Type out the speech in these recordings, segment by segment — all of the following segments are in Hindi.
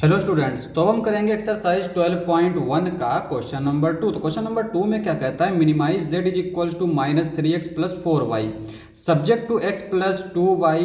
हेलो स्टूडेंट्स, तो हम करेंगे एक्सरसाइज 12.1 का क्वेश्चन नंबर 2। तो क्वेश्चन नंबर 2 में क्या कहता है, minimize z is equals to -3x plus 4y subject to x plus 2y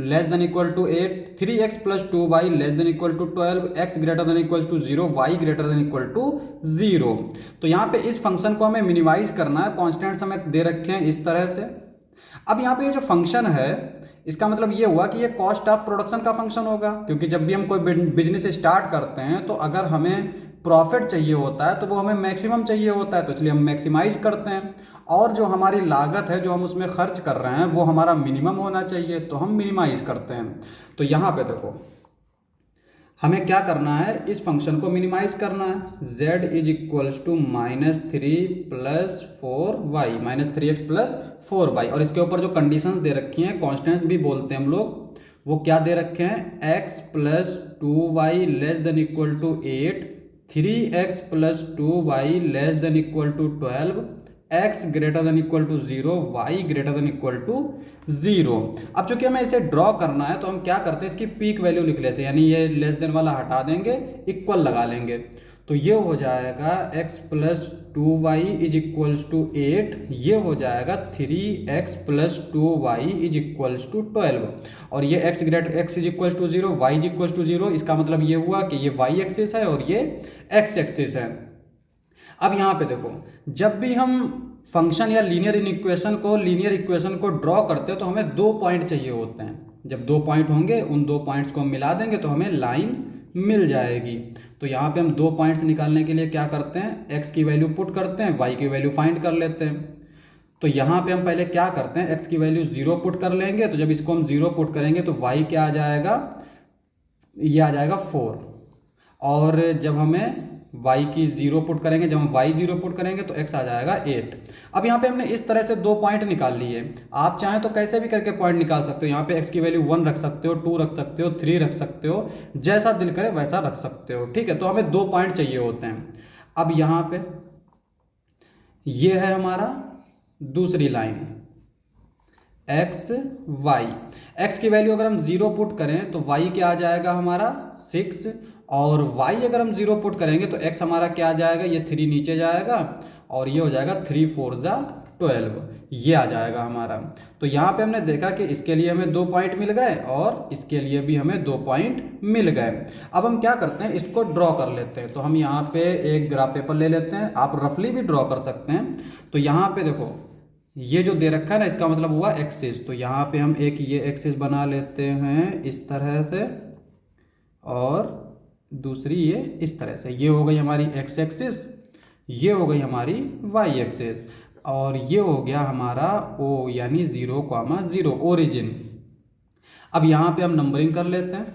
less than equal to 8, 3x plus 2y less than equal to 12, x greater than equal to 0, y greater than equal to 0। तो यहाँ पे इस फंक्शन को हमें मिनिमाइज करना है। कॉन्स्टेंट्स हमें दे रखे हैं इस तरह से। अब यहाँ पे ये जो फंक्शन है, इसका मतलब ये हुआ कि ये कॉस्ट ऑफ प्रोडक्शन का फंक्शन होगा, क्योंकि जब भी हम कोई बिजनेस स्टार्ट करते हैं तो अगर हमें प्रॉफिट चाहिए होता है तो वो हमें मैक्सिमम चाहिए होता है, तो इसलिए हम मैक्सिमाइज करते हैं। और जो हमारी लागत है जो हम उसमें खर्च कर रहे हैं वो हमारा मिनिमम होना चाहिए, तो हम मिनिमाइज करते हैं। तो यहाँ पे देखो हमें क्या करना है, इस फंक्शन को मिनिमाइज करना है। z is equals to -3 plus 4y -3x plus 4y, और इसके ऊपर जो कंडीशंस दे रखी हैं, कॉन्स्टेंट्स भी बोलते हैं हम लोग, वो क्या दे रखे हैं, x plus 2y less than equal to 8, 3x plus 2y less than equal to 12, x greater than equal to 0, y greater than equal to 0। अब चूंकि हमें इसे ड्रॉ करना है तो हम क्या करते हैं, इसकी पीक वैल्यू लिख लेते हैं, यानी ये लेस देन वाला हटा देंगे, इक्वल लगा लेंगे। तो ये हो जाएगा x plus 2y is equals to 8, ये हो जाएगा 3x plus 2y is equals to 12, और ये x is equals to 0, y is equals to 0। इसका मतलब ये हुआ कि ये y एक्सिस है और ये x एक्सिस है। अब यहाँ पे देखो, जब भी हम फंक्शन या लीनियर इक्वेशन को ड्रॉ करते हैं तो हमें दो पॉइंट चाहिए होते हैं। जब दो पॉइंट होंगे, उन दो पॉइंट्स को हम मिला देंगे तो हमें लाइन मिल जाएगी। तो यहाँ पे हम दो पॉइंट्स निकालने के लिए क्या करते हैं, x की वैल्यू पुट करते हैं, y की वैल्यू फाइंड कर लेते हैं। तो यहाँ पे हम पहले क्या करते हैं, x की वैल्यू 0 पुट कर लेंगे। तो जब इसको हम 0 पुट करेंगे तो y क्या आ जाएगा, ये आ जाएगा 4। और जब हमें y की 0 पुट करेंगे, जब हम y 0 पुट करेंगे तो x आ जाएगा 8। अब यहाँ पे हमने इस तरह से दो पॉइंट निकाल लिए। आप चाहें तो कैसे भी करके पॉइंट निकाल सकते हो। यहाँ पे x की वैल्यू 1 रख सकते हो, 2 रख सकते हो, 3 रख सकते हो, जैसा दिल करे वैसा रख सकते हो। ठीक है, तो हमें दो पॉइंट चाहिए होते हैं। अब यहाँ पे ये है हमारा दूसरी लाइन x y। x की वैल्यू अगर हम 0 पुट करें तो y क्या आ जाएगा हमारा 6, और y अगर हम 0 पुट करेंगे तो x हमारा क्या आ जाएगा, ये 3 नीचे जाएगा, और ये हो जाएगा 3 4 जा 12, ये आ जाएगा हमारा। तो यहाँ पे हमने देखा कि इसके लिए हमें दो पॉइंट मिल गए और इसके लिए भी हमें दो पॉइंट मिल गए। अब हम क्या करते हैं, इसको ड्रॉ कर लेते हैं। तो हम यहाँ पे एक ग्राफ पेपर ले लेते हैं, आप रफली भी ड्रॉ कर सकते हैं। तो यहाँ पे देखो, ये जो दे रखा है ना, इसका मतलब हुआ एक्सिस। तो यहाँ पे हम एक ये एक्सिस बना लेते हैं इस तरह से, और दूसरी ये इस तरह से। ये हो गई हमारी x एक्सिस, ये हो गई हमारी y एक्सिस, और ये हो गया हमारा o यानी 0,0 ओरिजिन। अब यहाँ पे हम नंबरिंग कर लेते हैं।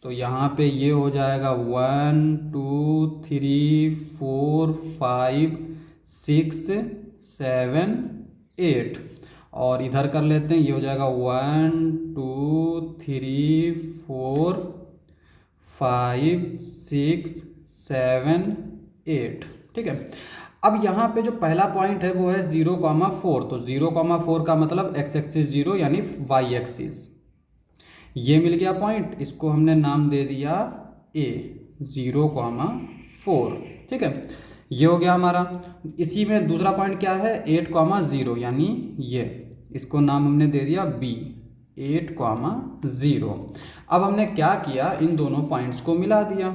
तो यहाँ पे ये हो जाएगा 1 2 3 4 5 6 7 8, और इधर कर लेते हैं, ये हो जाएगा 1 2 3 4 5 6 7 8। ठीक है, अब यहाँ पे जो पहला पॉइंट है वो है 0,4। तो 0,4 का मतलब x एक्सिस 0 यानी y एक्सिस, ये मिल गया पॉइंट। इसको हमने नाम दे दिया a 0,4। ठीक है, ये हो गया हमारा। इसी में दूसरा पॉइंट क्या है, 8,0 यानी ये, इसको नाम हमने दे दिया b 8,0। अब हमने क्या किया, इन दोनों पॉइंट्स को मिला दिया,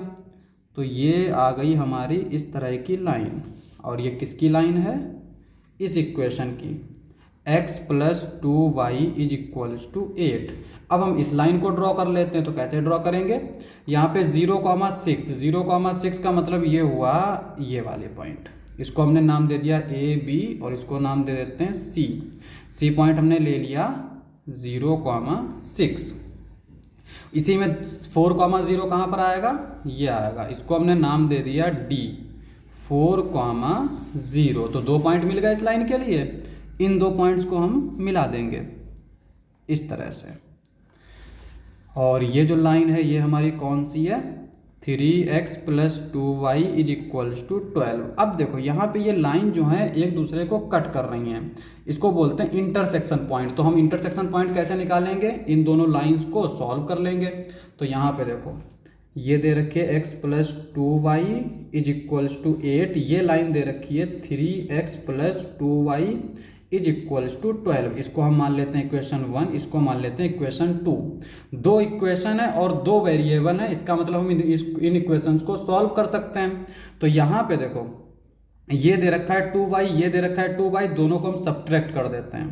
तो ये आ गई हमारी इस तरह की लाइन। और ये किसकी लाइन है, इस इक्वेशन की, x plus 2y is equals to 8। अब हम इस लाइन को ड्रॉ कर लेते हैं। तो कैसे ड्रॉ करेंगे, यहाँ पे 0,6 का मतलब ये हुआ ये वाले पॉइंट, इसको हमने नाम दे दिया a b, और इसको नाम दे देते हैं c पॉइंट हमने ले लिया 0,6। इसी में 4,0 कहाँ पर आएगा, ये आएगा, इसको हमने नाम दे दिया d 4,0। तो दो पॉइंट मिल गए इस लाइन के लिए। इन दो पॉइंट्स को हम मिला देंगे इस तरह से, और ये जो लाइन है ये हमारी कौन सी है, 3x plus 2y is equals to 12। अब देखो यहाँ पे ये लाइन जो है एक दूसरे को कट कर रही हैं, इसको बोलते हैं इंटरसेक्शन पॉइंट। तो हम इंटरसेक्शन पॉइंट कैसे निकालेंगे, इन दोनों लाइंस को सॉल्व कर लेंगे। तो यहाँ पे देखो, ये दे रखी है x plus 2y is equals to 8, ये लाइन दे रखी है 3x plus 2y is equals to 12। इसको हम मान लेते हैं इक्वेशन 1, इसको मान लेते हैं इक्वेशन 2। दो इक्वेशन है और दो वेरिएबल है, इसका मतलब हम इन इक्वेशंस को सॉल्व कर सकते हैं। तो यहाँ पे देखो ये दे रखा है 2y, ये दे रखा है 2y, दोनों को हम सब्ट्रैक्ट कर देते हैं।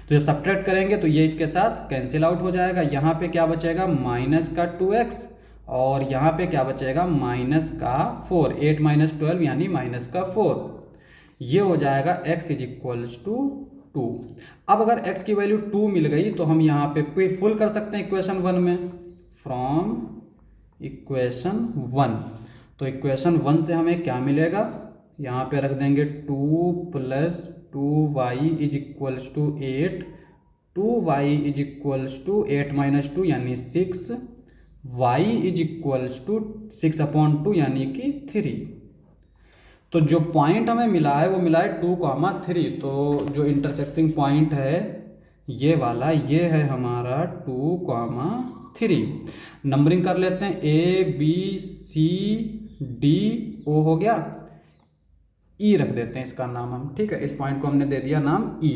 तो जब सब्ट्रैक्ट करेंगे तो ये इसके साथ कैंसिल आउट हो जाएगा। यहाँ पे क्या बचेगा माइनस का 2x और यहाँ पे क्या बचेगा माइनस का 4, 8 माइनस 12 यानी माइनस का 4। ये हो जाएगा x इज इक्वल्स टू 2। अब अगर x की वैल्यू 2 मिल गई तो हम यहाँ पे फुल कर सकते हैं इक्वेशन 1 में, फ्रॉम इक्वेशन 1। तो इक्वेशन 1 से हमें क्या मिलेगा, यहाँ पे रख देंगे 2 plus 2y is equals to 8, 2y is equals to 8 minus 2 यानी 6, y इज इक्वल्स टू 6/2 यानी कि 3। तो जो पॉइंट हमें मिला है वो मिला है 2,3। तो जो इंटरसेक्टिंग पॉइंट है ये वाला, ये है हमारा 2,3। नंबरिंग कर लेते हैं, A B C D O हो गया, E रख देते हैं इसका नाम हम, ठीक है। इस पॉइंट को हमने दे दिया नाम E।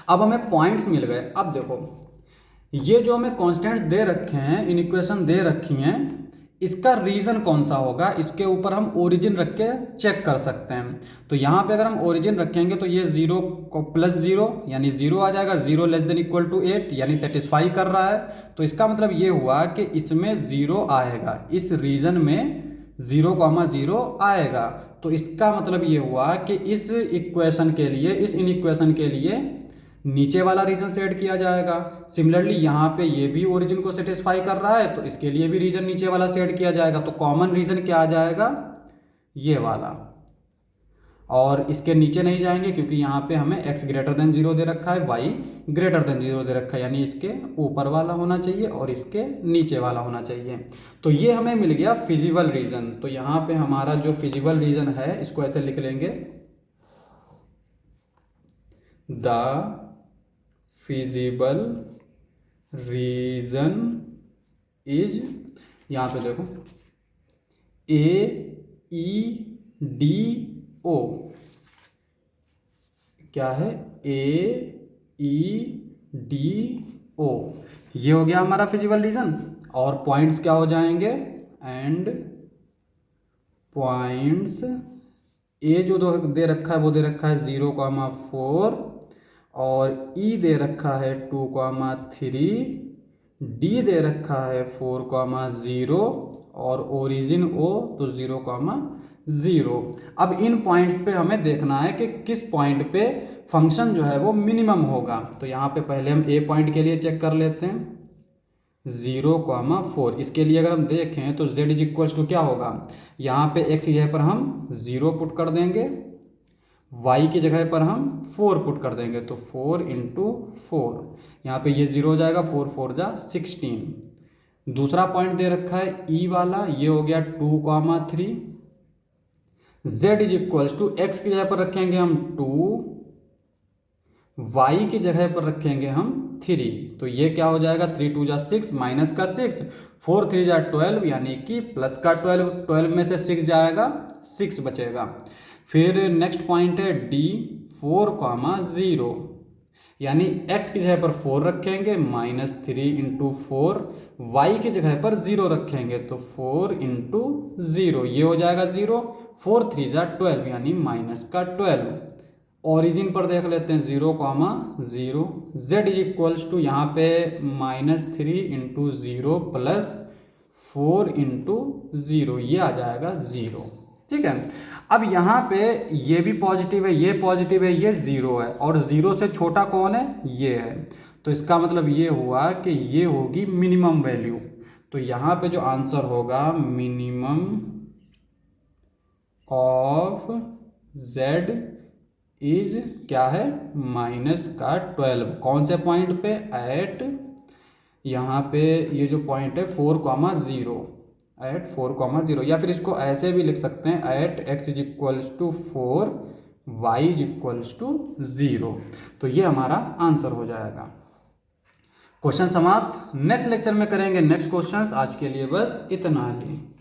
अब हमें पॉइंट्स मिल गए। अब देखो ये जो हमें कॉन्स्टेंट्स दे रखे हैं, इन इक्वेशन दे रखी हैं, इसका रीजन कौन सा होगा, इसके ऊपर हम ओरिजिन रख के चेक कर सकते हैं। तो यहाँ पे अगर हम ओरिजिन रखेंगे तो ये 0 को प्लस 0 यानी 0 आ जाएगा, 0 लेस देन इक्वल टू 8 यानी सेटिस्फाई कर रहा है। तो इसका मतलब ये हुआ कि इसमें 0 आएगा, इस रीजन में 0,0 आएगा। तो इसका मतलब ये हुआ कि इस इक्वेशन के लिए, इस इन इक्वेशन के लिए नीचे वाला रीजन सेट किया जाएगा। सिमिलरली यहाँ पे ये भी ओरिजिन को सेटिस्फाई कर रहा है तो इसके लिए भी रीजन नीचे वाला सेट किया जाएगा। तो कॉमन रीजन क्या आ जाएगा, ये वाला, और इसके नीचे नहीं जाएंगे क्योंकि यहाँ पे हमें x ग्रेटर देन 0 दे रखा है, y ग्रेटर देन 0 दे रखा है, यानी इसके ऊपर वाला होना चाहिए और इसके नीचे वाला होना चाहिए। तो ये हमें मिल गया फिजिबल रीजन। तो यहाँ पे हमारा जो फिजिबल रीजन है इसको ऐसे लिख लेंगे, द फिजिबल रीजन इज, यहाँ पे देखो AEDO, क्या है AEDO, ये हो गया हमारा फिजिबल रीजन। और पॉइंट्स क्या हो जाएंगे, एंड पॉइंट्स ए जो दे रखा है वो दे रखा है 0,4 और E दे रखा है 2,3, D दे रखा है 4,0 और ओरिजिन O तो 0,0। अब इन पॉइंट्स पे हमें देखना है कि किस पॉइंट पे फंक्शन जो है वो मिनिमम होगा। तो यहाँ पे पहले हम A पॉइंट के लिए चेक कर लेते हैं, 0,4। इसके लिए अगर हम देखें तो z इज इक्वल्स टू क्या होगा, यहाँ पे x की जगह पर हम 0 पुट कर देंगे, y की जगह पर हम 4 पुट कर देंगे, तो 4 इंटू 4, यहाँ पे ये 0 हो जाएगा, 4 4 जा 16। दूसरा पॉइंट दे रखा है E वाला, ये हो गया 2,3। z is equals to x की जगह पर रखेंगे हम 2, y की जगह पर रखेंगे हम 3, तो ये क्या हो जाएगा 3 2 जा 6 माइनस का 6, 4 3 जा 12 यानी कि प्लस का 12, 12 में से 6 जाएगा 6 बचेगा। फिर नेक्स्ट पॉइंट है D 4,0 यानी x की जगह पर 4 रखेंगे, -3 इंटू 4, y की जगह पर 0 रखेंगे तो 4 इंटू 0, ये हो जाएगा 0, 4 3 जा 12 यानी माइनस का 12। ओरिजिन पर देख लेते हैं 0,0, z इज इक्वल्स टू यहाँ पे -3 इंटू 0 प्लस 4 इंटू 0, ये आ जाएगा 0, ठीक है। अब यहाँ पे ये भी पॉजिटिव है, ये पॉजिटिव है, ये 0 है और 0 से छोटा कौन है, ये है। तो इसका मतलब ये हुआ कि ये होगी मिनिमम वैल्यू। तो यहाँ पे जो आंसर होगा मिनिमम ऑफ z इज क्या है, माइनस का 12। कौन से पॉइंट पे, एट, यहाँ पे ये जो पॉइंट है 4,0, एट 4,0, या फिर इसको ऐसे भी लिख सकते हैं, at x is equals to 4, y is equals to 0। तो ये हमारा आंसर हो जाएगा। क्वेश्चन समाप्त। नेक्स्ट लेक्चर में करेंगे नेक्स्ट क्वेश्चंस। आज के लिए बस इतना ही।